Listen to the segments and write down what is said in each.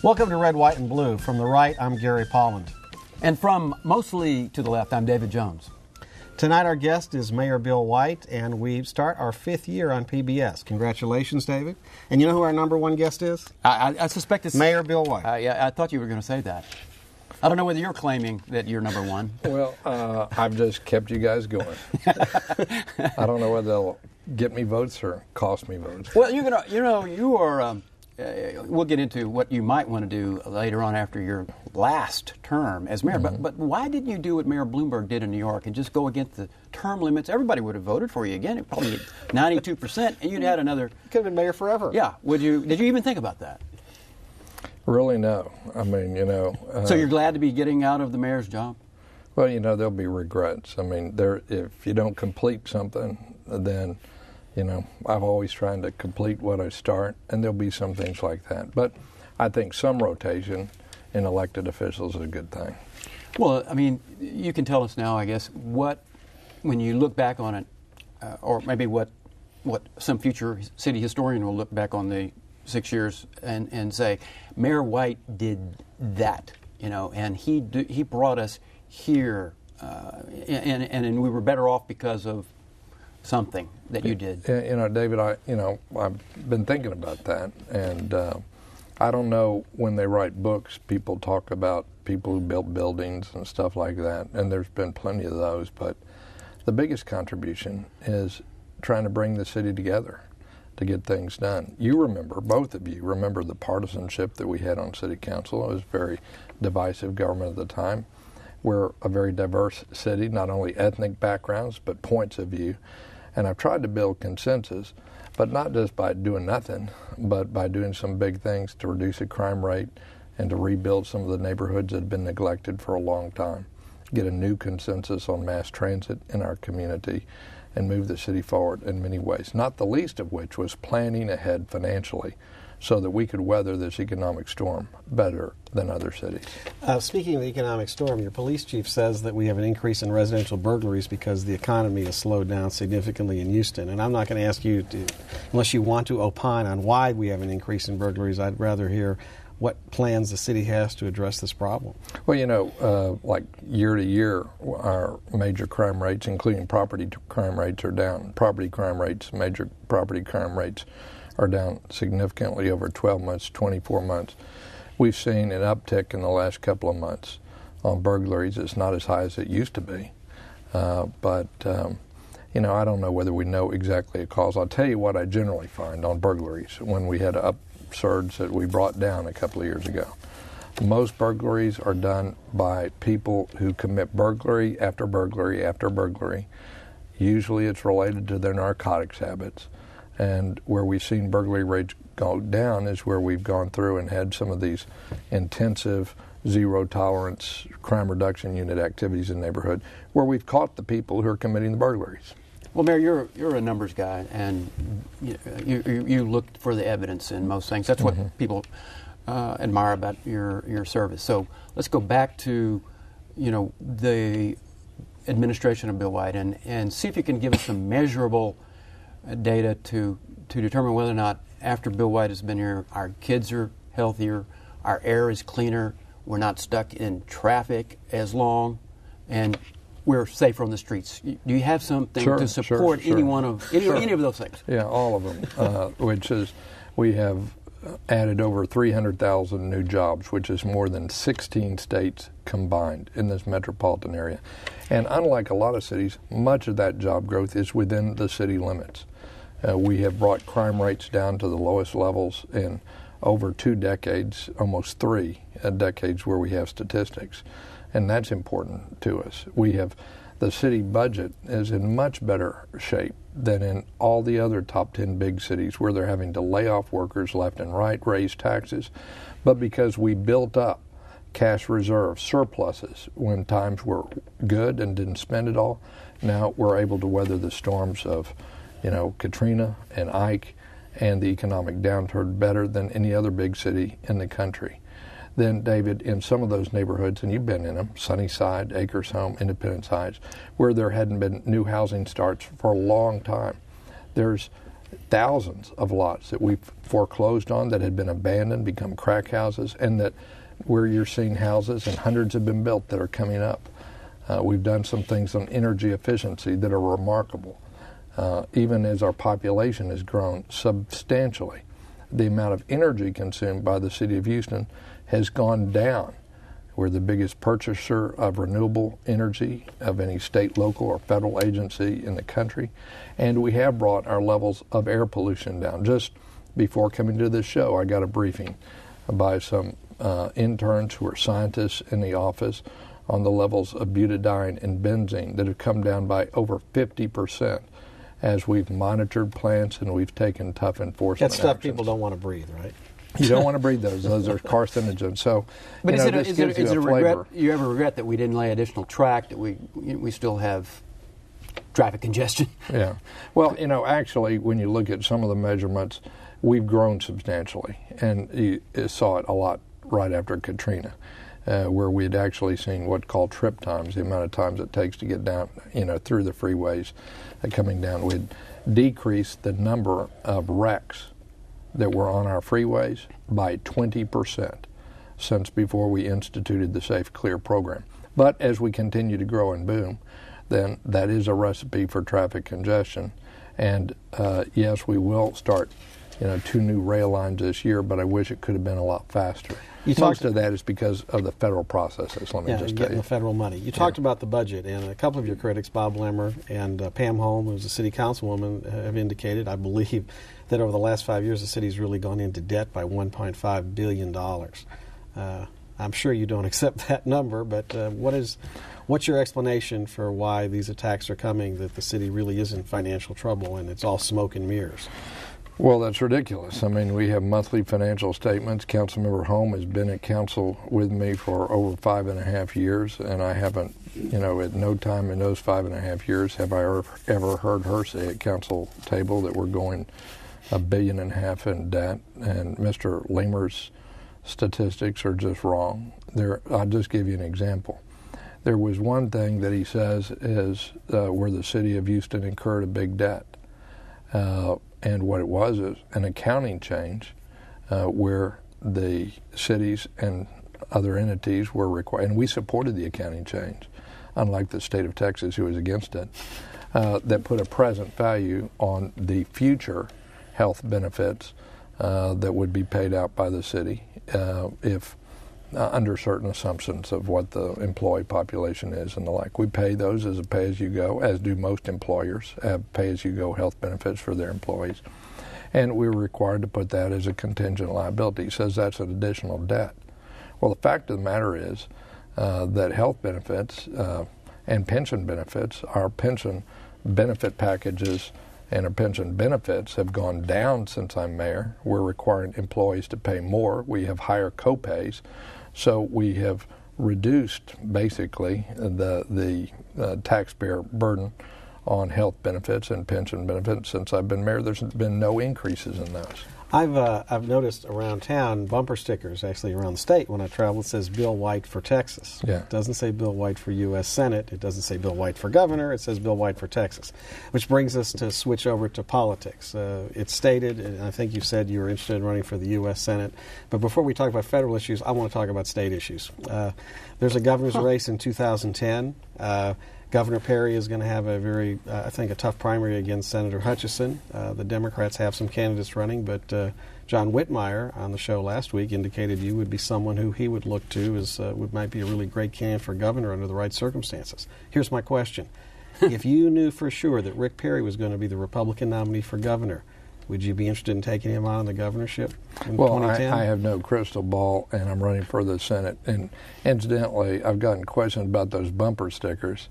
Welcome to Red, White, and Blue. From the right, I'm Gary Polland. And from mostly to the left, I'm David Jones. Tonight our guest is Mayor Bill White, and we start our 5th year on PBS. Congratulations, David. And you know who our number one guest is? I suspect it's... Mayor Bill White. Yeah, I thought you were going to say that. I don't know whether you're claiming that you're number one. Well, I've just kept you guys going. I don't know whether they'll get me votes or cost me votes. Well, you are... we'll get into what you might want to do later on after your last term as mayor. Mm-hmm. But why didn't you do what Mayor Bloomberg did in New York and just go against the term limits? Everybody would have voted for you again. It probably 92%, and you'd had another. You could have been mayor forever. Yeah. Did you even think about that? Really, no. I mean, so you're glad to be getting out of the mayor's job? Well, there'll be regrets. I mean, if you don't complete something, then. I've always trying to complete what I start, and there'll be some things like that. But I think some rotation in elected officials is a good thing. Well, I mean, you can tell us now, I guess, when you look back on it, or maybe what some future city historian will look back on the 6 years and say, Mayor White did that, and he brought us here, and we were better off because of something that you did. David, I've been thinking about that, and I don't know, when they write books, people talk about people who built buildings and stuff like that, and there's been plenty of those, but the biggest contribution is trying to bring the city together to get things done. You remember, both of you remember the partisanship that we had on city council. It was very divisive government at the time. We're a very diverse city, not only ethnic backgrounds, but points of view. And I've tried to build consensus, but not just by doing nothing, but by doing some big things to reduce the crime rate and to rebuild some of the neighborhoods that have been neglected for a long time. Get a new consensus on mass transit in our community and move the city forward in many ways, not the least of which was planning ahead financially so that we could weather this economic storm better than other cities. Speaking of the economic storm, your police chief says that we have an increase in residential burglaries because the economy has slowed down significantly in Houston. And I'm not going to ask you to, unless you want to opine on why we have an increase in burglaries. I'd rather hear what plans the city has to address this problem. Well, like year to year, our major crime rates, including property crime rates, are down. Major property crime rates are down significantly over 12 months, 24 months. We've seen an uptick in the last couple of months on burglaries. It's not as high as it used to be. But I don't know whether we know exactly a cause. I'll tell you what I generally find on burglaries when we had an upsurge that we brought down a couple of years ago. Most burglaries are done by people who commit burglary after burglary after burglary. Usually it's related to their narcotics habits. And where we've seen burglary rates go down is where we've gone through and had some of these intensive zero-tolerance crime reduction unit activities in the neighborhood where we've caught the people who are committing the burglaries. Well, Mayor, you're a numbers guy, and you look for the evidence in most things. That's what people admire about your service. So let's go back to, the administration of Bill White and see if you can give us some measurable data to determine whether or not after Bill White has been here, our kids are healthier, our air is cleaner, we're not stuck in traffic as long, and we're safer on the streets. Do you have something to support any of those things? Yeah, all of them, which is we have added over 300,000 new jobs, which is more than 16 states combined in this metropolitan area. And unlike a lot of cities, much of that job growth is within the city limits. We have brought crime rates down to the lowest levels in over 2 decades, almost 3 decades where we have statistics. And that's important to us. The city budget is in much better shape than in all the other top 10 big cities where they're having to lay off workers left and right, raise taxes. But because we built up cash reserves, surpluses, when times were good and didn't spend it all, now we're able to weather the storms of Katrina and Ike and the economic downturn better than any other big city in the country. Then, David, in some of those neighborhoods, and you've been in them, Sunnyside, Acres Home, Independence Heights, where there hadn't been new housing starts for a long time, there's thousands of lots that we've foreclosed on that had been abandoned, become crack houses, and that where you're seeing houses and hundreds have been built that are coming up. We've done some things on energy efficiency that are remarkable. Even as our population has grown substantially, the amount of energy consumed by the city of Houston has gone down. We're the biggest purchaser of renewable energy of any state, local, or federal agency in the country, and we have brought our levels of air pollution down. Just before coming to this show, I got a briefing by some interns who are scientists in the office on the levels of butadiene and benzene that have come down by over 50% as we've monitored plants and we've taken tough enforcement That's stuff actions. people don't want to breathe, right? You don't want to breathe those. Those are carcinogens. So, But you know, is this it gives you a a regret? flavor. You ever regret that we didn't lay additional track? That we still have traffic congestion? Yeah. Well, you know, actually, when you look at some of the measurements, we've grown substantially, and you saw it a lot right after Katrina, where we had actually seen what's called trip times, the amount of times it takes to get down, you know, through the freeways, coming down. We'd decreased the number of wrecks that were on our freeways by 20% since before we instituted the Safe Clear program. But as we continue to grow and boom, then that is a recipe for traffic congestion. And yes, we will start, you know, 2 new rail lines this year, but I wish it could have been a lot faster. Most of that is because of the federal processes, let me just tell getting you. the federal money. You talked about the budget, and a couple of your critics, Bob Lemmer and Pam Holm, who's a city councilwoman, have indicated, I believe, that over the last 5 years the city's really gone into debt by $1.5 billion. I'm sure you don't accept that number, but what's your explanation for why these attacks are coming, that the city really is in financial trouble and it's all smoke and mirrors? Well, that's ridiculous. I mean, we have monthly financial statements. Councilmember Holm has been at council with me for over 5.5 years, and I haven't, you know, at no time in those 5.5 years have I ever heard her say at council table that we're going $1.5 billion in debt. And Mr. Lemmer's statistics are just wrong. I'll just give you an example. There was one thing that he says is where the city of Houston incurred a big debt. And what it was is an accounting change where the cities and other entities were required, and we supported the accounting change, unlike the state of Texas, who was against it, that put a present value on the future health benefits that would be paid out by the city if under certain assumptions of what the employee population is and the like. We pay those as a pay-as-you-go, as do most employers have pay-as-you-go health benefits for their employees. And we were required to put that as a contingent liability. He says that's an additional debt. Well, the fact of the matter is that health benefits and pension benefits, our pension benefit packages and our pension benefits have gone down since I'm mayor. We're requiring employees to pay more. We have higher co-pays. So we have reduced, basically, the taxpayer burden on health benefits and pension benefits since I've been mayor. There's been no increases in those. I've noticed around town bumper stickers, actually around the state when I travel, it says Bill White for Texas. Yeah. It doesn't say Bill White for U.S. Senate. It doesn't say Bill White for governor. It says Bill White for Texas, which brings us to switch over to politics. It's stated, and I think you said you were interested in running for the U.S. Senate. But before we talk about federal issues, I want to talk about state issues. There's a governor's race in 2010. Governor Perry is going to have a very, I think, a tough primary against Senator Hutchison. The Democrats have some candidates running, but John Whitmire on the show last week indicated you would be someone who he would look to as might be a really great candidate for governor under the right circumstances. Here's my question. If you knew for sure that Rick Perry was going to be the Republican nominee for governor, would you be interested in taking him on in the governorship in 2010? I have no crystal ball, and I'm running for the Senate. And incidentally, I've gotten questions about those bumper stickers.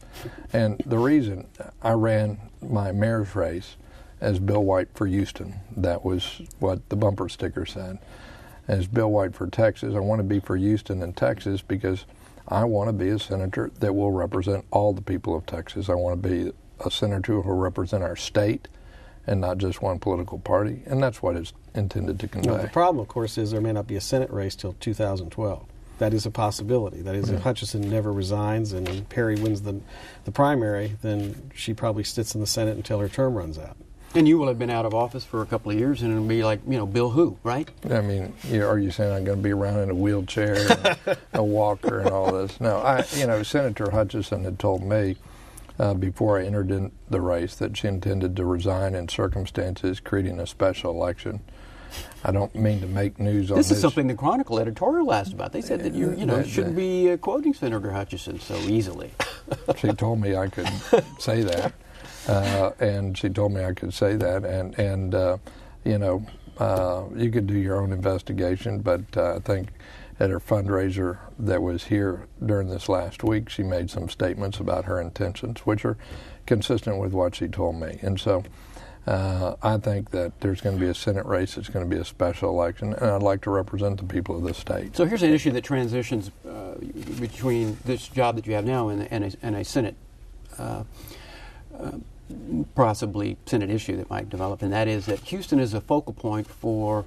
And the reason I ran my mayor's race as Bill White for Houston, that was what the bumper sticker said. As Bill White for Texas, I want to be for Houston and Texas because I want to be a senator that will represent all the people of Texas. I want to be a senator who will represent our state and not just one political party, and that's what it's intended to convey. Well, the problem, of course, is there may not be a Senate race till 2012. That is a possibility. That is, if Hutchison never resigns and Perry wins the primary, then she probably sits in the Senate until her term runs out. And you will have been out of office for a couple of years, and it'll be like, Bill who, right? I mean, are you saying I'm going to be around in a wheelchair, and a walker, and all this? No, Senator Hutchison had told me before I entered in the race that she intended to resign in circumstances creating a special election. I don't mean to make news on this. This is something the Chronicle editorial asked about. They said that you shouldn't be quoting Senator Hutchison so easily. She told me I could say that. And she told me I could say that, and you could do your own investigation, but I think at her fundraiser that was here during this last week, she made some statements about her intentions, which are consistent with what she told me. And so I think that there's going to be a Senate race, it's going to be a special election, and I'd like to represent the people of this state. So here's an issue that transitions between this job that you have now and a Senate possibly Senate issue that might develop, and that is that Houston is a focal point for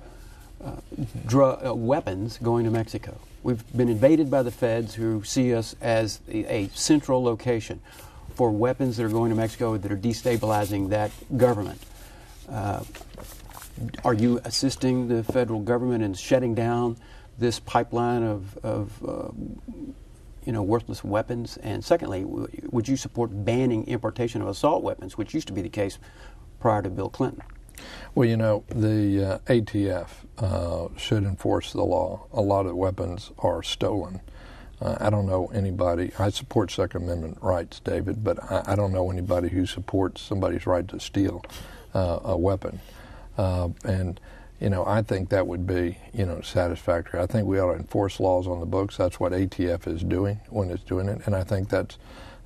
weapons going to Mexico. We've been invaded by the feds, who see us as a central location for weapons that are going to Mexico that are destabilizing that government. Are you assisting the federal government in shutting down this pipeline of worthless weapons? And secondly, would you support banning importation of assault weapons, which used to be the case prior to Bill Clinton? Well, the ATF should enforce the law. A lot of weapons are stolen. I don't know anybody. I support Second Amendment rights, David, but I don't know anybody who supports somebody's right to steal a weapon. I think that would be, satisfactory. I think we ought to enforce laws on the books. That's what ATF is doing when it's doing it, and I think that's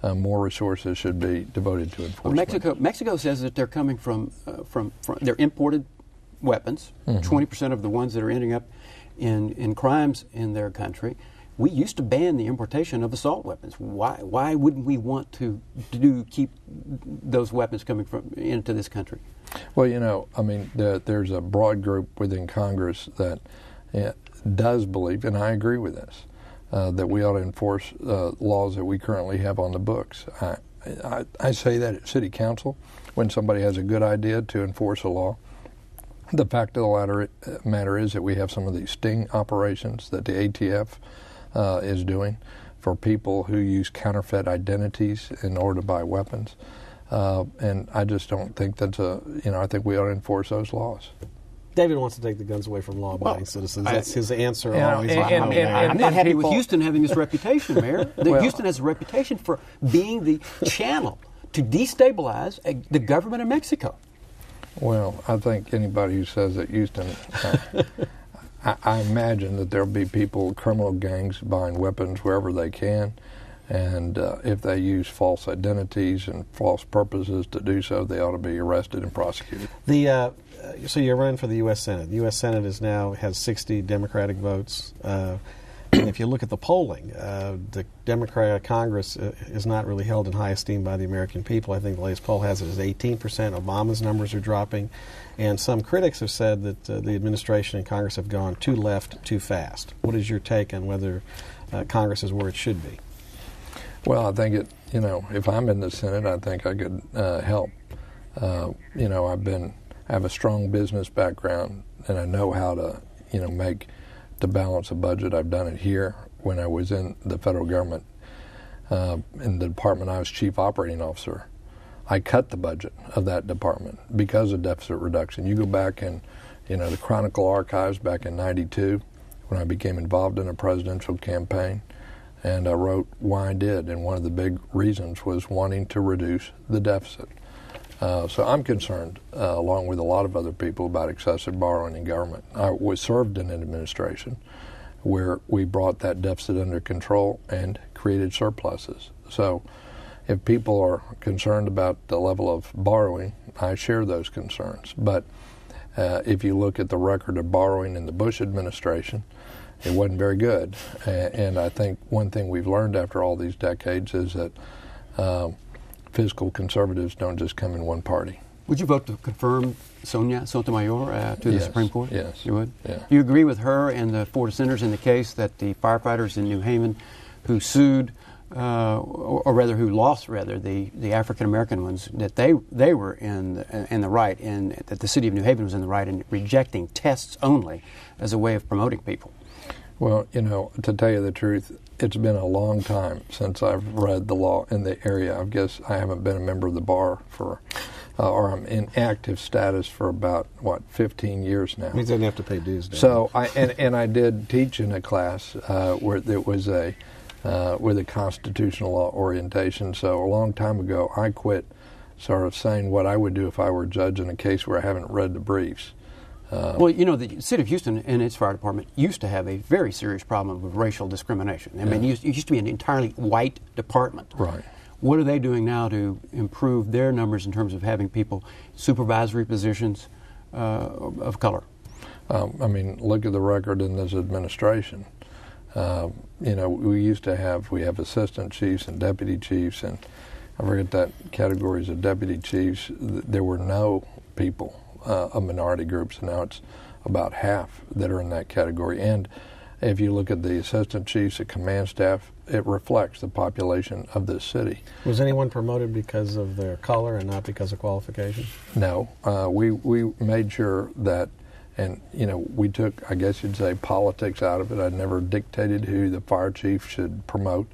more resources should be devoted to enforcement. Well, Mexico says that they're coming from they're imported weapons. 20% of the ones that are ending up in crimes in their country. We used to ban the importation of assault weapons. Why wouldn't we want to keep those weapons coming into this country? Well, there's a broad group within Congress that does believe, and I agree with this, that we ought to enforce laws that we currently have on the books. I say that at City Council when somebody has a good idea to enforce a law. The fact of the matter is that we have some of these sting operations that the ATF is doing for people who use counterfeit identities in order to buy weapons. And I just don't think that's I think we ought to enforce those laws. David wants to take the guns away from law-abiding citizens. That's his answer always. I'm not happy with Houston having this reputation, Mayor. Houston has a reputation for being the channel to destabilize the government of Mexico. Well, I think anybody who says that Houston, I imagine that there'll be criminal gangs buying weapons wherever they can, and if they use false identities and false purposes to do so, they ought to be arrested and prosecuted. So you're running for the U.S. Senate. The U.S. Senate has 60 Democratic votes. And if you look at the polling, the Democratic Congress is not really held in high esteem by the American people. I think the latest poll has it as 18%. Obama's numbers are dropping. And some critics have said that the administration and Congress have gone too left too fast. What is your take on whether Congress is where it should be? Well, I think if I'm in the Senate, I think I could help. I have a strong business background, and I know how to balance a budget. I've done it here when I was in the federal government. In the department, I was chief operating officer. I cut the budget of that department because of deficit reduction. You go back in, the Chronicle archives back in '92 when I became involved in a presidential campaign, and I wrote why I did, and one of the big reasons was wanting to reduce the deficit. So I'm concerned, along with a lot of other people, about excessive borrowing in government. I served in an administration where we brought that deficit under control and created surpluses. So if people are concerned about the level of borrowing, I share those concerns. But if you look at the record of borrowing in the Bush administration, it wasn't very good. And I think one thing we've learned after all these decades is that fiscal conservatives don't just come in one party. Would you vote to confirm Sonia Sotomayor to the Supreme Court? Yes. You would? Yeah. Do you agree with her and the 4 dissenters in the case that the firefighters in New Haven who sued or rather who lost rather the African American ones, that they were in the right, and that the city of New Haven was in the right in rejecting tests only as a way of promoting people. Well, to tell you the truth, it's been a long time since I've read the law in the area. I guess I haven't been a member of the bar or I'm in active status for about 15 years now. Means I didn't have to pay dues. So I did teach in a class where it was with a constitutional law orientation. So a long time ago, I quit sort of saying what I would do if I were a judge in a case where I haven't read the briefs. Well, the city of Houston and its fire department used to have a very serious problem with racial discrimination. I mean, it used to be an entirely white department. Right. What are they doing now to improve their numbers in terms of having people supervisory positions of color? Look at the record in this administration. We used to have assistant chiefs and deputy chiefs, and I forget that categories of deputy chiefs. There were no people of minority groups, and now it's about half that are in that category. And if you look at the assistant chiefs, the command staff, it reflects the population of this city. Was anyone promoted because of their color and not because of qualification? No. We made sure that, and we took, I guess you'd say, politics out of it. I never dictated who the fire chief should promote.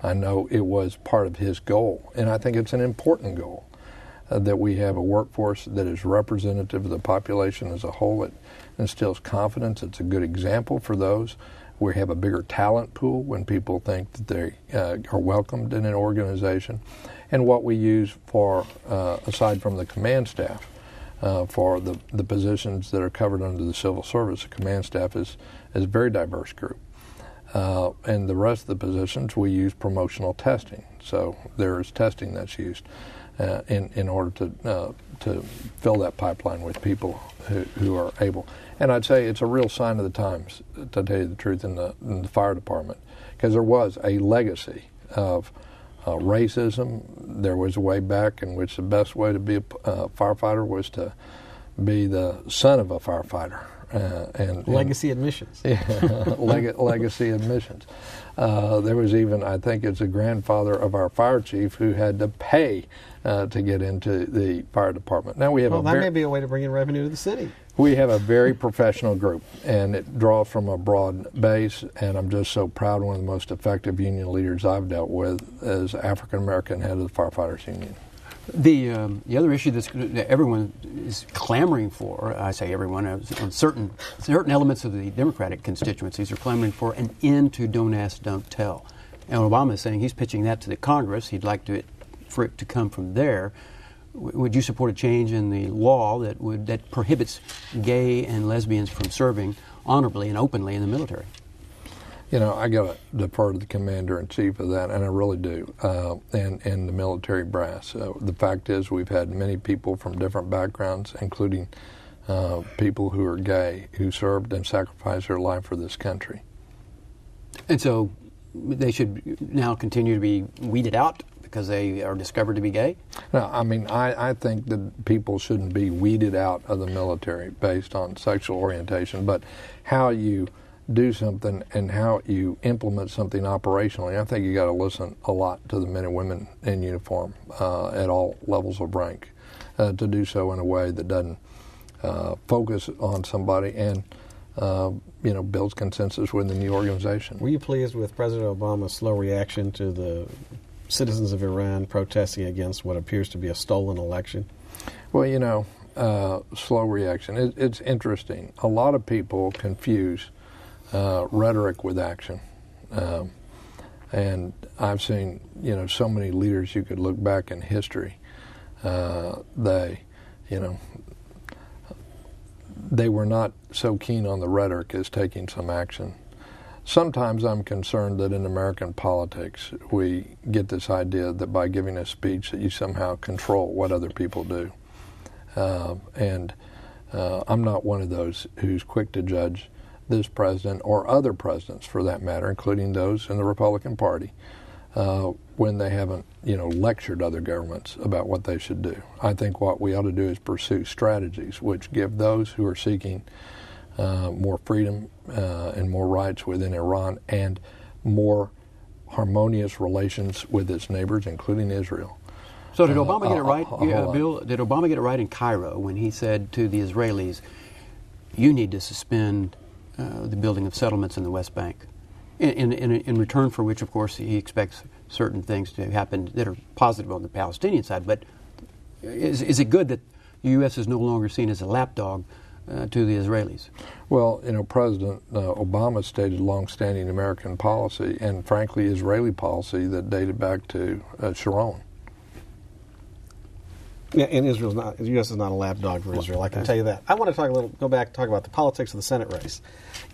I know it was part of his goal, and I think it's an important goal, that we have a workforce that is representative of the population as a whole. It instills confidence. It's a good example for those. We have a bigger talent pool when people think that they are welcomed in an organization. And what we use for, aside from the command staff, for the positions that are covered under the civil service, the command staff is a very diverse group. And the rest of the positions, we use promotional testing. So there is testing that's used in order to fill that pipeline with people who are able. And I'd say it's a real sign of the times, to tell you the truth, in the fire department, because there was a legacy of racism. There was a way back in which the best way to be a firefighter was to be the son of a firefighter. Legacy admissions. Yeah, legacy admissions. There was even, I think it's a grandfather of our fire chief who had to pay to get into the fire department. Now we have that may be a way to bring in revenue to the city. We have a very professional group, and it draws from a broad base, and I'm just so proud. One of the most effective union leaders I've dealt with is African-American head of the Firefighters Union. The other issue that everyone is clamoring for, I say everyone, on certain elements of the Democratic constituencies are clamoring for an end to Don't Ask, Don't Tell. And Obama is saying he's pitching that to the Congress. He'd like for it to come from there. Would you support a change in the law that prohibits gay and lesbians from serving honorably and openly in the military? I got to defer to the commander-in-chief of that, and I really do, and the military brass. The fact is we've had many people from different backgrounds, including people who are gay, who served and sacrificed their life for this country. And so they should now continue to be weeded out because they are discovered to be gay? No, I think that people shouldn't be weeded out of the military based on sexual orientation, but how you do something and how you implement something operationally. I think you got to listen a lot to the men and women in uniform at all levels of rank to do so in a way that doesn't focus on somebody and builds consensus within the organization. Were you pleased with President Obama's slow reaction to the citizens of Iran protesting against what appears to be a stolen election? Well, slow reaction. It's interesting. A lot of people confuse rhetoric with action. And I've seen, so many leaders you could look back in history. They were not so keen on the rhetoric as taking some action. Sometimes I'm concerned that in American politics we get this idea that by giving a speech that you somehow control what other people do. And I'm not one of those who's quick to judge this president or other presidents for that matter, including those in the Republican Party, when they haven't, lectured other governments about what they should do. I think what we ought to do is pursue strategies which give those who are seeking more freedom and more rights within Iran and more harmonious relations with its neighbors, including Israel. So did Obama get it right, Bill? Did Obama get it right in Cairo when he said to the Israelis, you need to suspend the building of settlements in the West Bank, in return for which, of course, he expects certain things to happen that are positive on the Palestinian side. But is it good that the U.S. is no longer seen as a lapdog to the Israelis? Well, President Obama stated long-standing American policy and, frankly, Israeli policy that dated back to Sharon. Yeah, and Israel's not. The U.S. is not a lapdog for Israel. I can tell you that. I want to go back and talk about the politics of the Senate race.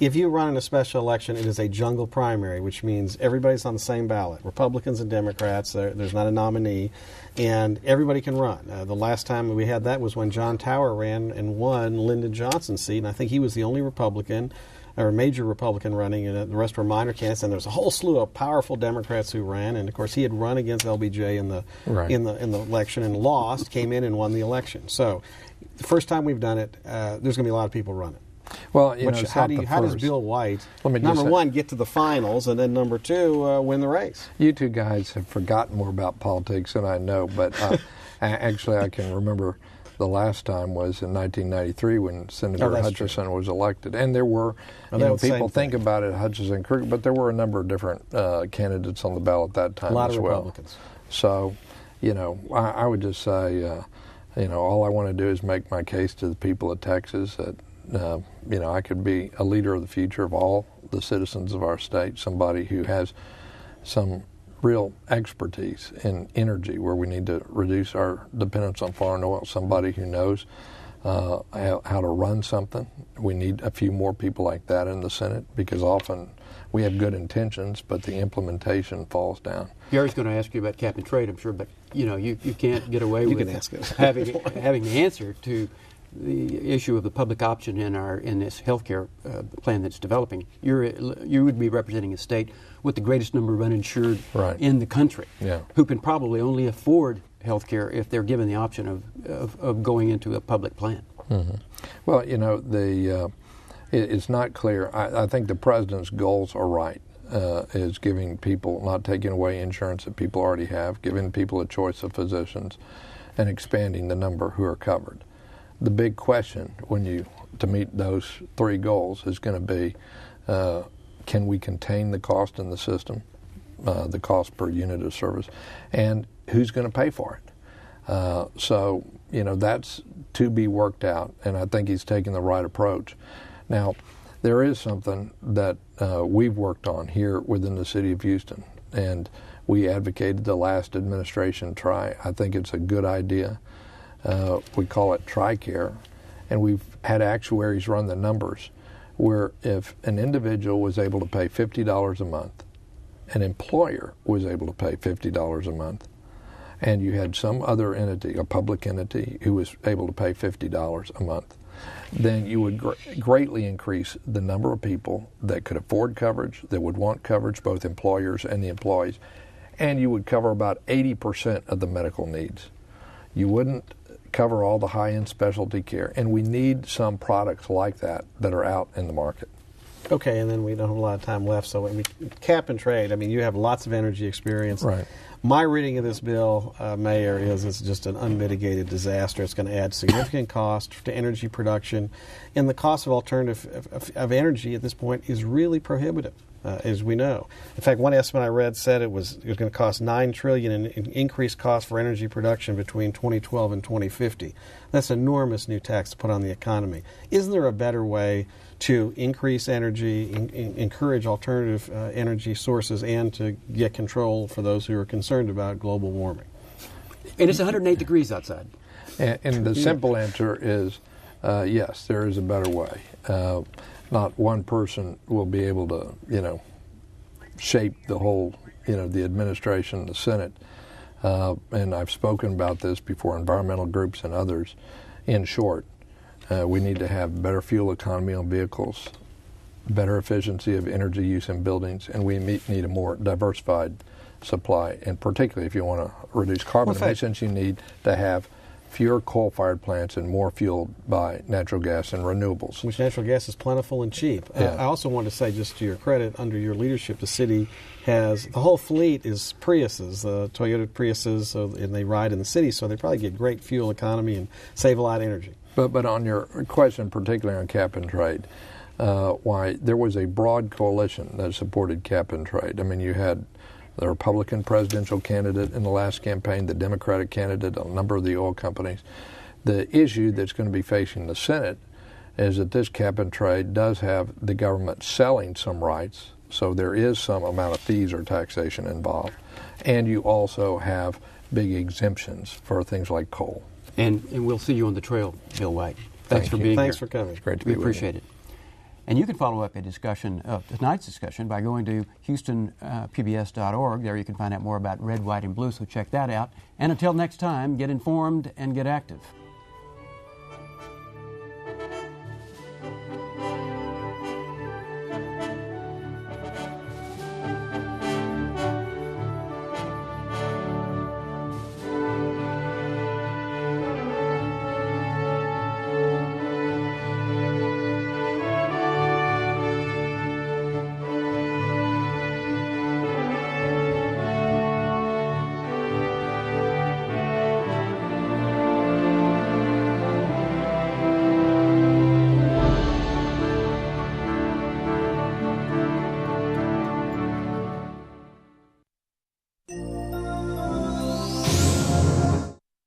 If you run in a special election, it is a jungle primary, which means everybody's on the same ballot. Republicans and Democrats. There's not a nominee, and everybody can run. The last time we had that was when John Tower ran and won Lyndon Johnson's seat, and I think he was the only Republican or a major Republican running, and the rest were minor candidates. And there was a whole slew of powerful Democrats who ran, and of course he had run against LBJ in the election and lost, came in and won the election. So, the first time we've done it, there's going to be a lot of people running. Well, how does Bill White, number one, get to the finals, and then number two, win the race? You two guys have forgotten more about politics than I know, but actually I can remember the last time was in 1993 when Senator Hutchinson was elected. And there were, people think about it, Hutchinson, but there were a number of different candidates on the ballot that time as well. A lot of Republicans. So, I would just say, all I want to do is make my case to the people of Texas that, I could be a leader of the future of all the citizens of our state, somebody who has some real expertise in energy where we need to reduce our dependence on foreign oil, somebody who knows how to run something. We need a few more people like that in the Senate because often we have good intentions, but the implementation falls down. Gary's going to ask you about cap and trade, I'm sure, but you can't get away with having the answer to the issue of the public option in this healthcare plan that's developing. You would be representing a state with the greatest number of uninsured in the country, who can probably only afford healthcare if they're given the option of going into a public plan. Mm-hmm. Well, it's not clear. I think the president's goals are right. Is giving people, not taking away insurance that people already have, giving people a choice of physicians, and expanding the number who are covered. The big question to meet those three goals is going to be, can we contain the cost in the system, the cost per unit of service, and who's going to pay for it? So, that's to be worked out, and I think he's taking the right approach. Now, there is something that we've worked on here within the city of Houston, and we advocated the last administration try. I think it's a good idea. We call it TRICARE, and we've had actuaries run the numbers where if an individual was able to pay $50 a month, an employer was able to pay $50 a month, and you had some other entity, a public entity, who was able to pay $50 a month, then you would greatly increase the number of people that could afford coverage, that would want coverage, both employers and the employees, and you would cover about 80% of the medical needs. You wouldn't cover all the high-end specialty care, and we need some products like that are out in the market. Okay, and then we don't have a lot of time left, so cap and trade, you have lots of energy experience. Right. My reading of this bill, Mayor, is it's just an unmitigated disaster. It's going to add significant cost to energy production, and the cost of alternative of energy at this point is really prohibitive, as we know. In fact, one estimate I read said it was going to cost $9 trillion in increased cost for energy production between 2012 and 2050. That's enormous new tax to put on the economy. Isn't there a better way to increase energy, encourage alternative energy sources, and to get control for those who are concerned about global warming? And it's 108 degrees outside. And the simple answer is yes, there is a better way. Not one person will be able to, shape the whole, the administration, the Senate. And I've spoken about this before, environmental groups and others. In short, we need to have better fuel economy on vehicles, better efficiency of energy use in buildings, and we need a more diversified supply. And particularly if you want to reduce carbon emissions, you need to have fewer coal-fired plants and more fueled by natural gas and renewables. Which natural gas is plentiful and cheap. Yeah. I also want to say, just to your credit, under your leadership, the city has, the whole fleet is Priuses, Toyota Priuses, and they ride in the city, so they probably get great fuel economy and save a lot of energy. But on your question, particularly on cap and trade, why there was a broad coalition that supported cap and trade. I mean, you had the Republican presidential candidate in the last campaign, the Democratic candidate, a number of the oil companies. The issue that's going to be facing the Senate is that this cap and trade does have the government selling some rights, so there is some amount of fees or taxation involved. And you also have big exemptions for things like coal. And we'll see you on the trail, Bill White. Thanks for being here. Thanks for coming. It's great to be with you. We appreciate it. And you can follow up a discussion of tonight's discussion by going to HoustonPBS.org. There you can find out more about red, white, and blue, so check that out. And until next time, get informed and get active.